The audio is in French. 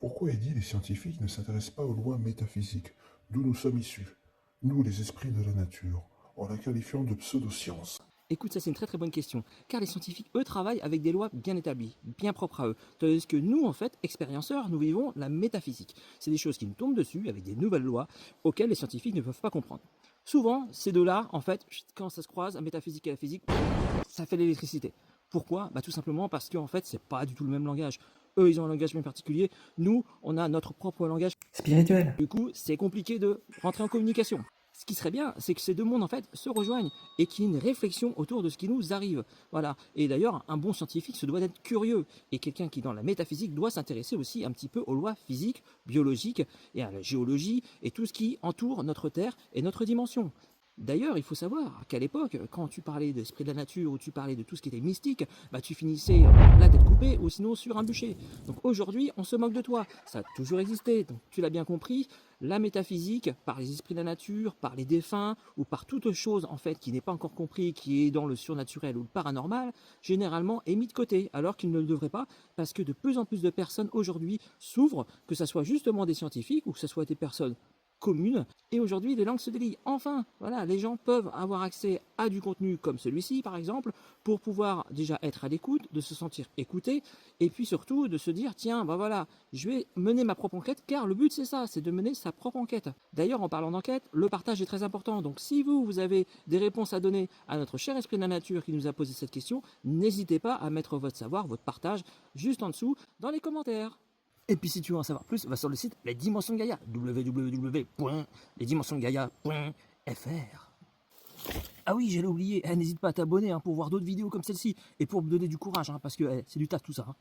Pourquoi Eddie, les scientifiques ne s'intéressent pas aux lois métaphysiques, d'où nous sommes issus, nous les esprits de la nature, en la qualifiant de pseudo-science? Écoute, ça c'est une très très bonne question, car les scientifiques, eux, travaillent avec des lois bien établies, bien propres à eux, tandis que nous, en fait, expérienceurs, nous vivons la métaphysique. C'est des choses qui nous tombent dessus avec des nouvelles lois auxquelles les scientifiques ne peuvent pas comprendre. Souvent, ces deux-là, en fait, quand ça se croise, la métaphysique et la physique, ça fait l'électricité. Pourquoi? Tout simplement parce qu'en fait, c'est pas du tout le même langage. Eux, ils ont un langage bien particulier. Nous, on a notre propre langage. Spirituel. Du coup, c'est compliqué de rentrer en communication. Ce qui serait bien, c'est que ces deux mondes en fait se rejoignent et qu'il y ait une réflexion autour de ce qui nous arrive. Voilà. Et d'ailleurs, un bon scientifique se doit d'être curieux et quelqu'un qui dans la métaphysique doit s'intéresser aussi un petit peu aux lois physiques, biologiques et à la géologie et tout ce qui entoure notre Terre et notre dimension. D'ailleurs, il faut savoir qu'à l'époque, quand tu parlais d'esprit de la nature ou tu parlais de tout ce qui était mystique, tu finissais la tête coupée ou sinon sur un bûcher. Donc aujourd'hui, on se moque de toi. Ça a toujours existé. Donc tu l'as bien compris, la métaphysique, par les esprits de la nature, par les défunts ou par toute chose en fait qui n'est pas encore compris, qui est dans le surnaturel ou le paranormal, généralement est mis de côté, alors qu'il ne le devrait pas, parce que de plus en plus de personnes aujourd'hui s'ouvrent, que ce soit justement des scientifiques ou que ce soit des personnes communes. Et aujourd'hui, les langues se délient. Enfin, voilà, les gens peuvent avoir accès à du contenu comme celui-ci, par exemple, pour pouvoir déjà être à l'écoute, de se sentir écouté, et puis surtout de se dire, tiens, voilà, je vais mener ma propre enquête, car le but c'est ça, c'est de mener sa propre enquête. D'ailleurs, en parlant d'enquête, le partage est très important. Donc si vous avez des réponses à donner à notre cher esprit de la nature qui nous a posé cette question, n'hésitez pas à mettre votre savoir, votre partage, juste en dessous, dans les commentaires. Et puis si tu veux en savoir plus, va sur le site Les Dimensions de Gaïa, www.lesdimensionsdegaia.fr. Ah oui, j'allais oublier, n'hésite pas à t'abonner pour voir d'autres vidéos comme celle-ci et pour me donner du courage, parce que c'est du taf tout ça.